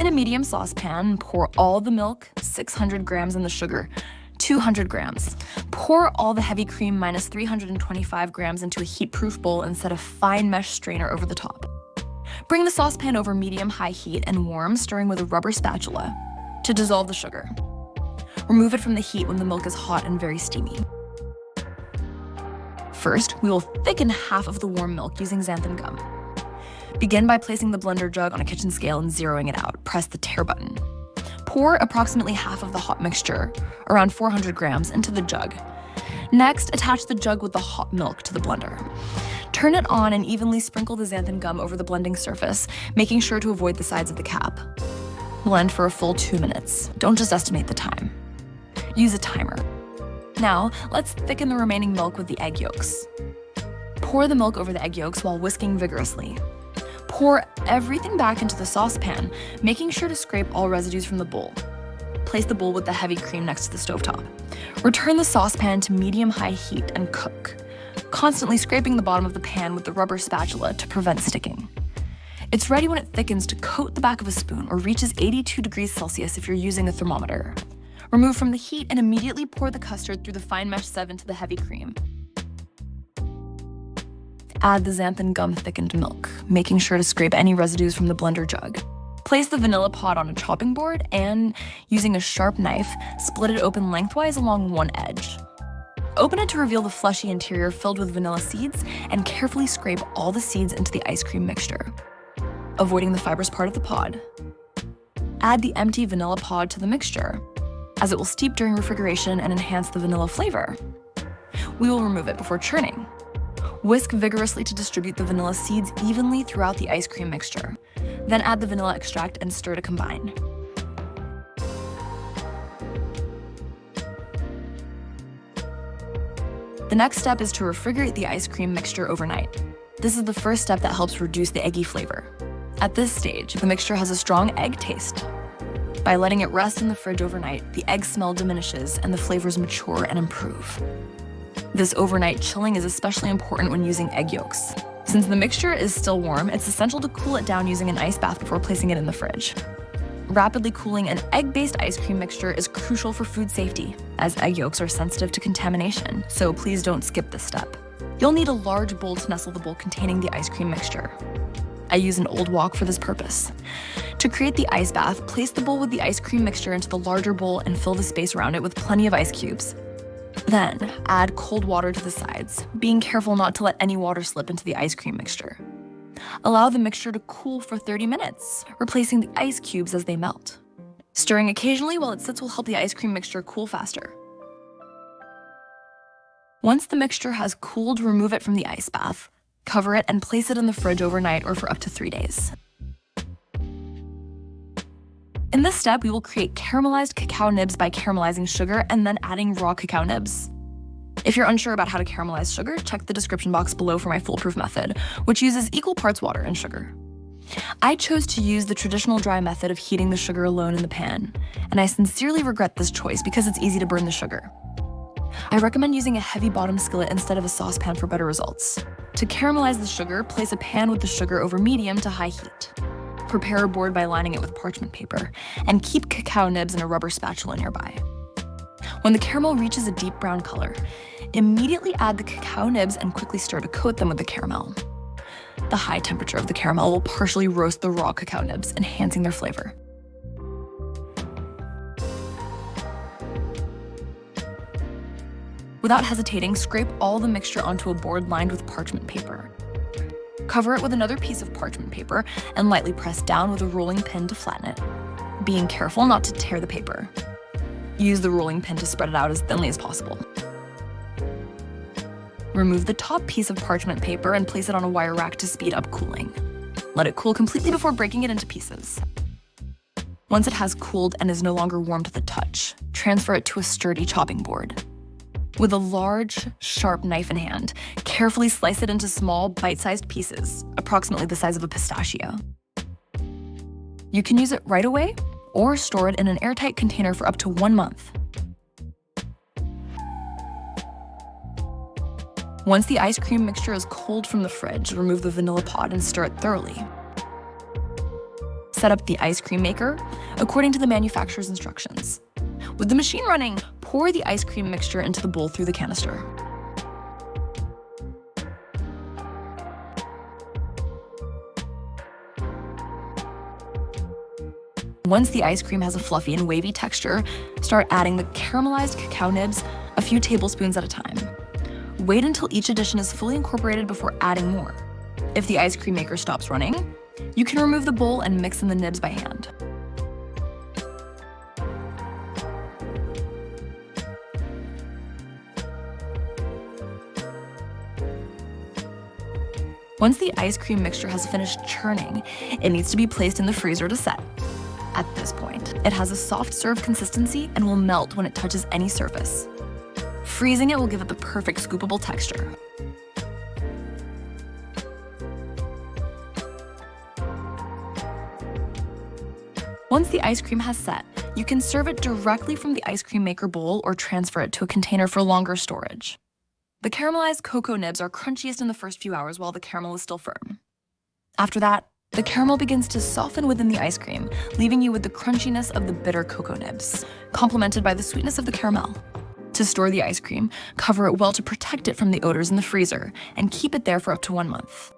a medium saucepan, pour all the milk, 600 grams, and the sugar, 200 grams. Pour all the heavy cream minus 325 grams into a heat-proof bowl and set a fine mesh strainer over the top. Bring the saucepan over medium-high heat and warm, stirring with a rubber spatula to dissolve the sugar. Remove it from the heat when the milk is hot and very steamy. First, we will thicken half of the warm milk using xanthan gum. Begin by placing the blender jug on a kitchen scale and zeroing it out. Press the tare button. Pour approximately half of the hot mixture, around 400 grams, into the jug. Next, attach the jug with the hot milk to the blender. Turn it on and evenly sprinkle the xanthan gum over the blending surface, making sure to avoid the sides of the cap. Blend for a full 2 minutes. Don't just estimate the time. Use a timer. Now, let's thicken the remaining milk with the egg yolks. Pour the milk over the egg yolks while whisking vigorously. Pour everything back into the saucepan, making sure to scrape all residues from the bowl. Place the bowl with the heavy cream next to the stovetop. Return the saucepan to medium-high heat and cook, constantly scraping the bottom of the pan with the rubber spatula to prevent sticking. It's ready when it thickens to coat the back of a spoon or reaches 82 degrees Celsius if you're using a thermometer. Remove from the heat and immediately pour the custard through the fine mesh sieve into the heavy cream. Add the xanthan gum thickened milk, making sure to scrape any residues from the blender jug. Place the vanilla pod on a chopping board and, using a sharp knife, split it open lengthwise along one edge. Open it to reveal the fleshy interior filled with vanilla seeds and carefully scrape all the seeds into the ice cream mixture, avoiding the fibrous part of the pod. Add the empty vanilla pod to the mixture, as it will steep during refrigeration and enhance the vanilla flavor. We will remove it before churning. Whisk vigorously to distribute the vanilla seeds evenly throughout the ice cream mixture. Then add the vanilla extract and stir to combine. The next step is to refrigerate the ice cream mixture overnight. This is the first step that helps reduce the eggy flavor. At this stage, the mixture has a strong egg taste. By letting it rest in the fridge overnight, the egg smell diminishes and the flavors mature and improve. This overnight chilling is especially important when using egg yolks. Since the mixture is still warm, it's essential to cool it down using an ice bath before placing it in the fridge. Rapidly cooling an egg-based ice cream mixture is crucial for food safety, as egg yolks are sensitive to contamination, so please don't skip this step. You'll need a large bowl to nestle the bowl containing the ice cream mixture. I use an old wok for this purpose. To create the ice bath, place the bowl with the ice cream mixture into the larger bowl and fill the space around it with plenty of ice cubes. Then, add cold water to the sides, being careful not to let any water slip into the ice cream mixture. Allow the mixture to cool for 30 minutes, replacing the ice cubes as they melt. Stirring occasionally while it sits will help the ice cream mixture cool faster. Once the mixture has cooled, remove it from the ice bath, cover it, and place it in the fridge overnight or for up to 3 days. In this step, we will create caramelized cacao nibs by caramelizing sugar and then adding raw cacao nibs. If you're unsure about how to caramelize sugar, check the description box below for my foolproof method, which uses equal parts water and sugar. I chose to use the traditional dry method of heating the sugar alone in the pan, and I sincerely regret this choice because it's easy to burn the sugar. I recommend using a heavy bottom skillet instead of a saucepan for better results. To caramelize the sugar, place a pan with the sugar over medium to high heat. Prepare a board by lining it with parchment paper, and keep cacao nibs in a rubber spatula nearby. When the caramel reaches a deep brown color, immediately add the cacao nibs and quickly stir to coat them with the caramel. The high temperature of the caramel will partially roast the raw cacao nibs, enhancing their flavor. Without hesitating, scrape all the mixture onto a board lined with parchment paper. Cover it with another piece of parchment paper and lightly press down with a rolling pin to flatten it, being careful not to tear the paper. Use the rolling pin to spread it out as thinly as possible. Remove the top piece of parchment paper and place it on a wire rack to speed up cooling. Let it cool completely before breaking it into pieces. Once it has cooled and is no longer warm to the touch, transfer it to a sturdy chopping board. With a large, sharp knife in hand, carefully slice it into small, bite-sized pieces, approximately the size of a pistachio. You can use it right away or store it in an airtight container for up to 1 month. Once the ice cream mixture is cold from the fridge, remove the vanilla pod and stir it thoroughly. Set up the ice cream maker according to the manufacturer's instructions. With the machine running, pour the ice cream mixture into the bowl through the canister. Once the ice cream has a fluffy and wavy texture, start adding the caramelized cacao nibs a few tablespoons at a time. Wait until each addition is fully incorporated before adding more. If the ice cream maker stops running, you can remove the bowl and mix in the nibs by hand. Once the ice cream mixture has finished churning, it needs to be placed in the freezer to set. At this point, it has a soft serve consistency and will melt when it touches any surface. Freezing it will give it the perfect scoopable texture. Once the ice cream has set, you can serve it directly from the ice cream maker bowl or transfer it to a container for longer storage. The caramelized cocoa nibs are crunchiest in the first few hours while the caramel is still firm. After that, the caramel begins to soften within the ice cream, leaving you with the crunchiness of the bitter cocoa nibs, complemented by the sweetness of the caramel. To store the ice cream, cover it well to protect it from the odors in the freezer, and keep it there for up to 1 month.